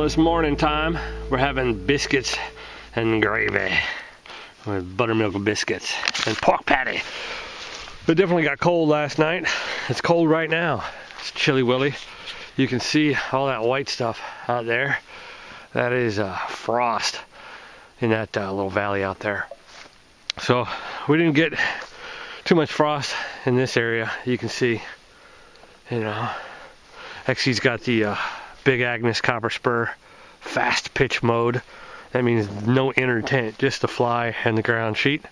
Well, it's morning time. We're having biscuits and gravy with buttermilk biscuits and pork patty. It definitely got cold last night. It's cold right now. It's chilly willy. You can see all that white stuff out there. That is frost in that little valley out there. So we didn't get too much frost in this area. You can see, you know, XC's got the Big Agnes copper spur fast pitch mode. That means no inner tent, just the fly and the ground sheet,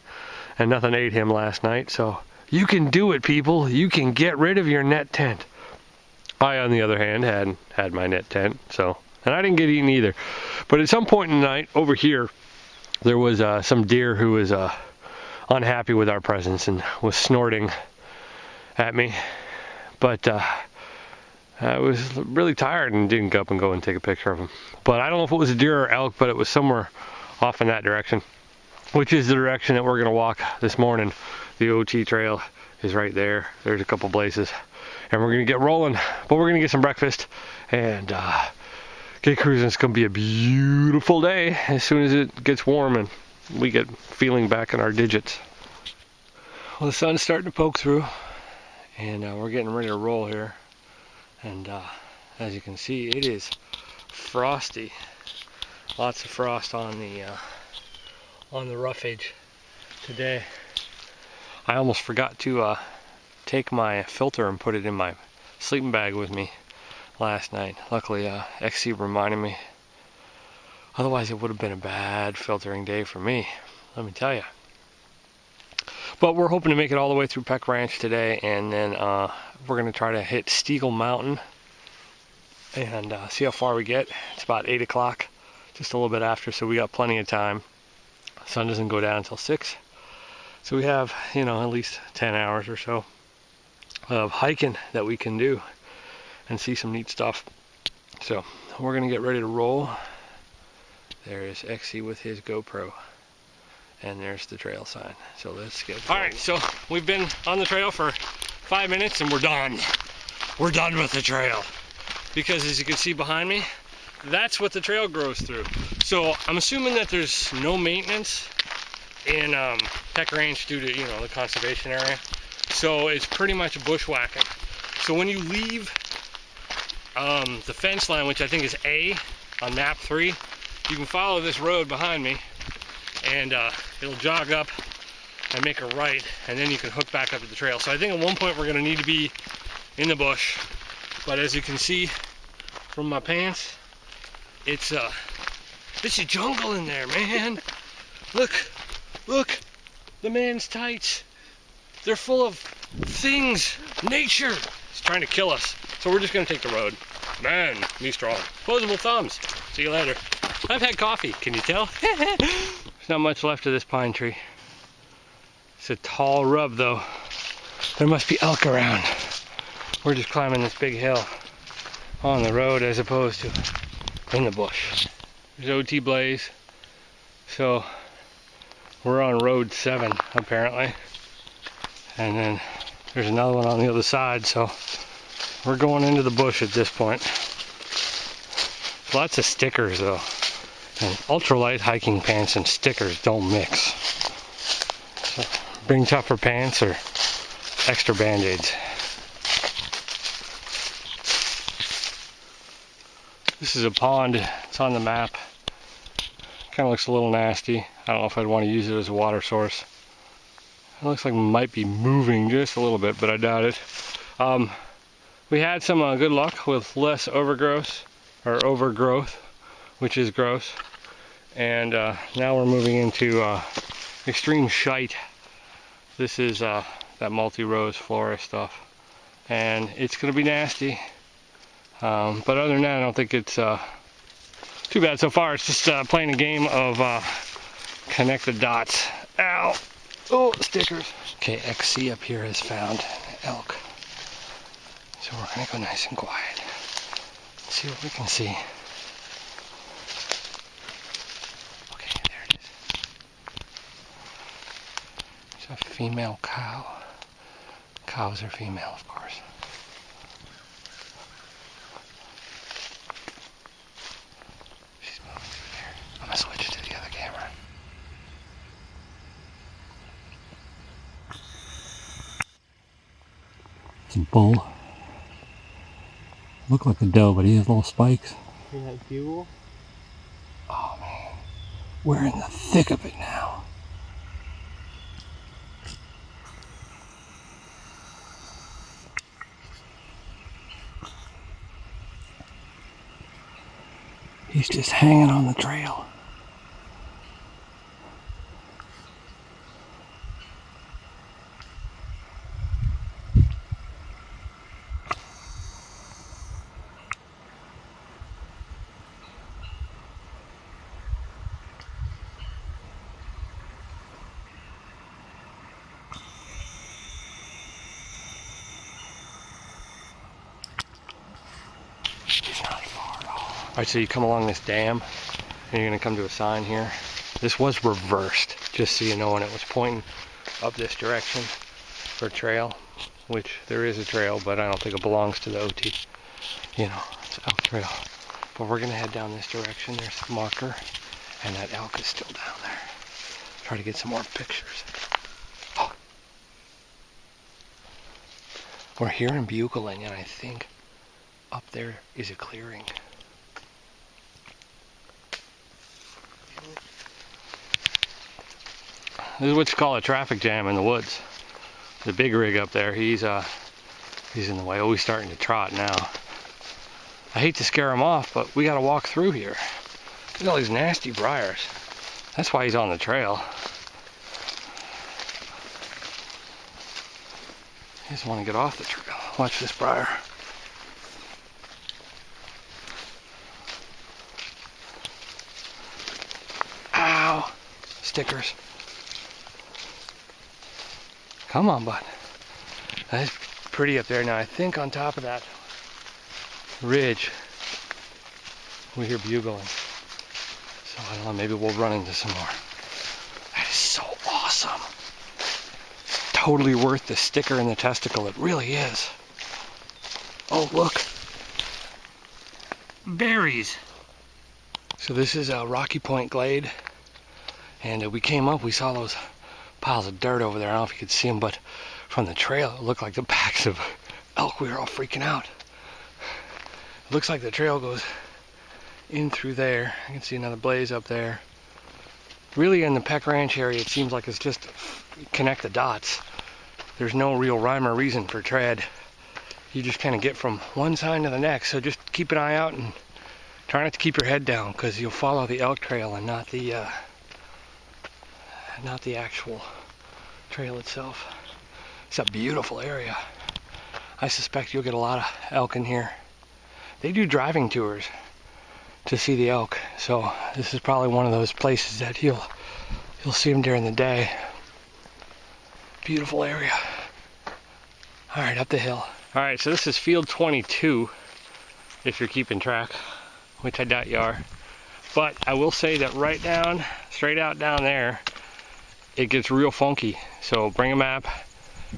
and nothing ate him last night. So you can do it, people. You can get rid of your net tent. I, on the other hand, had my net tent, so, and I didn't get eaten either. But at some point in the night over here, there was some deer who was unhappy with our presence and was snorting at me. But I was really tired and didn't go up and go and take a picture of him. But I don't know if it was a deer or elk, but it was somewhere off in that direction, which is the direction that we're going to walk this morning. The OT trail is right there. There's a couple places. And we're going to get rolling. But we're going to get some breakfast and get cruising. It's going to be a beautiful day as soon as it gets warm and we get feeling back in our digits. Well, the sun's starting to poke through. And we're getting ready to roll here. And as you can see, it is frosty. Lots of frost on the roughage today. I almost forgot to take my filter and put it in my sleeping bag with me last night. Luckily, XC reminded me. Otherwise, it would have been a bad filtering day for me, let me tell you. But we're hoping to make it all the way through Peck Ranch today, and then we're going to try to hit Steagle Mountain and see how far we get. It's about 8 o'clock, just a little bit after, so we got plenty of time. The sun doesn't go down until 6, so we have, you know, at least 10 hours or so of hiking that we can do and see some neat stuff. So we're going to get ready to roll. There's XC with his GoPro. And there's the trail sign. So let's get going. Alright, so we've been on the trail for 5 minutes and we're done. We're done with the trail. Because as you can see behind me, that's what the trail grows through. So I'm assuming that there's no maintenance in Peck Ranch due to, you know, the conservation area. So it's pretty much bushwhacking. So when you leave the fence line, which I think is A on map 3, you can follow this road behind me. And it'll jog up and make a right, and then you can hook back up to the trail. So I think at one point we're going to need to be in the bush, but as you can see from my pants, it's a jungle in there, man. Look, the man's tights. They're full of things. Nature is trying to kill us. So we're just going to take the road. Man, me strong. Opposable thumbs. See you later. I've had coffee. Can you tell? There's not much left of this pine tree. It's a tall rub though. There must be elk around. We're just climbing this big hill on the road as opposed to in the bush. There's OT Blaze. So we're on road 7 apparently. And then there's another one on the other side, so we're going into the bush at this point. Lots of stickers though. And ultralight hiking pants and stickers don't mix. So bring tougher pants or extra band-aids. This is a pond. It's on the map. Kind of looks a little nasty. I don't know if I'd want to use it as a water source. It looks like it might be moving just a little bit, but I doubt it. We had some good luck with less overgrowth, which is gross. And now we're moving into extreme shite. This is that multi-rose flora stuff, and it's gonna be nasty. But other than that, I don't think it's too bad so far. It's just playing a game of connect the dots. Ow! Oh, stickers. Okay, XC up here has found an elk, so we're gonna go nice and quiet. Let's see what we can see. A female cow. Cows are female, of course. decent bull. Look like a doe, but he has little spikes. See that bugle? Oh man, we're in the thick of it now. He's just hanging on the trail. He's not far at all. Alright, so you come along this dam, and you're going to come to a sign here. This was reversed, just so you know, and it was pointing up this direction for a trail, which there is a trail, but I don't think it belongs to the OT. You know, it's elk trail. But we're going to head down this direction. There's the marker, and that elk is still down there. Try to get some more pictures. Oh. We're hearing bugling, and I think up there is a clearing. This is what you call a traffic jam in the woods. The big rig up there, he's in the way. Oh, he's starting to trot now. I hate to scare him off, but we gotta walk through here. Look at all these nasty briars. That's why he's on the trail. He doesn't want to get off the trail. Watch this briar. Ow! Stickers. Come on, bud. That's pretty up there. Now, I think on top of that ridge, we hear bugling. So, I don't know, maybe we'll run into some more. That is so awesome. It's totally worth the sticker and the testicle. It really is. Oh, look. Berries. So this is a Rocky Point Glade. And we came up, we saw those piles of dirt over there. I don't know if you could see them, but from the trail it looked like the backs of elk. We were all freaking out. It looks like the trail goes in through there. I can see another blaze up there. Really in the Peck Ranch area, it seems like it's just connect the dots. There's no real rhyme or reason for tread. You just kind of get from one side to the next. So just keep an eye out and try not to keep your head down, because you'll follow the elk trail and not the actual trail itself. It's a beautiful area. I suspect you'll get a lot of elk in here. They do driving tours to see the elk, so this is probably one of those places that you'll see them during the day. Beautiful area. All right, up the hill. All right, so this is field 22, if you're keeping track, which I doubt you are. But I will say that right down, straight out down there, it gets real funky. So bring a map,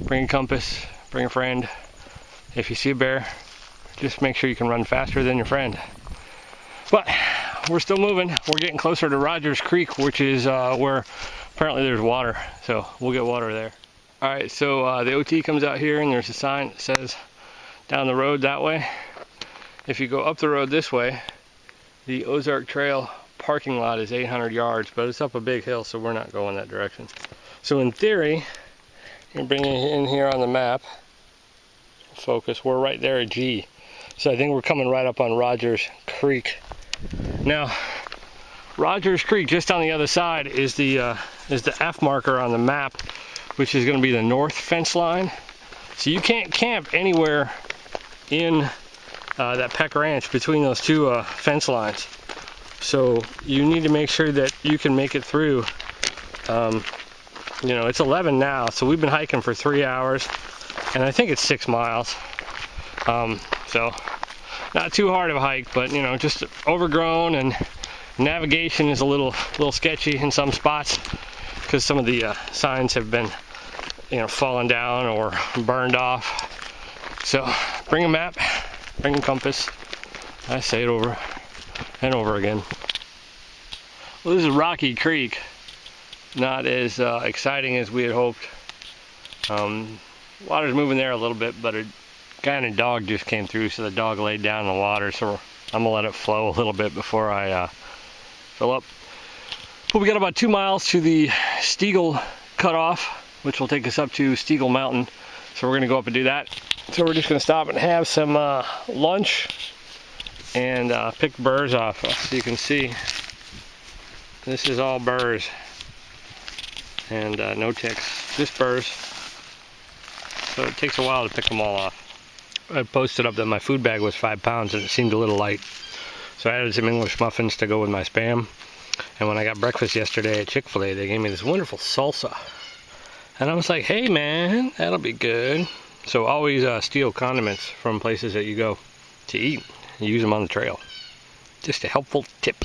bring a compass, bring a friend. If you see a bear, just make sure you can run faster than your friend. But we're still moving. We're getting closer to Rogers Creek, which is where apparently there's water. So we'll get water there. All right, so the OT comes out here and there's a sign that says down the road that way. If you go up the road this way, the Ozark Trail parking lot is 800 yards, but it's up a big hill, so we're not going that direction. So in theory, you're bringing it in here on the map, focus, we're right there at G. So I think we're coming right up on Rogers Creek. Now, Rogers Creek, just on the other side, is the F marker on the map, which is going to be the north fence line. So you can't camp anywhere in that Peck Ranch between those two fence lines. So you need to make sure that you can make it through. You know, it's 11 now, so we've been hiking for 3 hours, and I think it's 6 miles. So not too hard of a hike, but you know, just overgrown, and navigation is a little sketchy in some spots because some of the signs have been, you know, fallen down or burned off. So bring a map, bring a compass. I say it over and over again. Well, this is Rocky Creek. Not as exciting as we had hoped. Water's moving there a little bit, but Guy and a dog just came through, so the dog laid down in the water, so I'm gonna let it flow a little bit before I fill up. But we got about 2 miles to the Steagle cutoff, which will take us up to Steagle Mountain. So we're gonna go up and do that. So we're just gonna stop and have some lunch and pick burrs off. So you can see, this is all burrs and no ticks, just burrs. So it takes a while to pick them all off. I posted up that my food bag was 5 pounds and it seemed a little light. So I added some English muffins to go with my Spam. And when I got breakfast yesterday at Chick-fil-A, they gave me this wonderful salsa. And I was like, hey man, that'll be good. So always steal condiments from places that you go to eat. Use them on the trail. Just a helpful tip.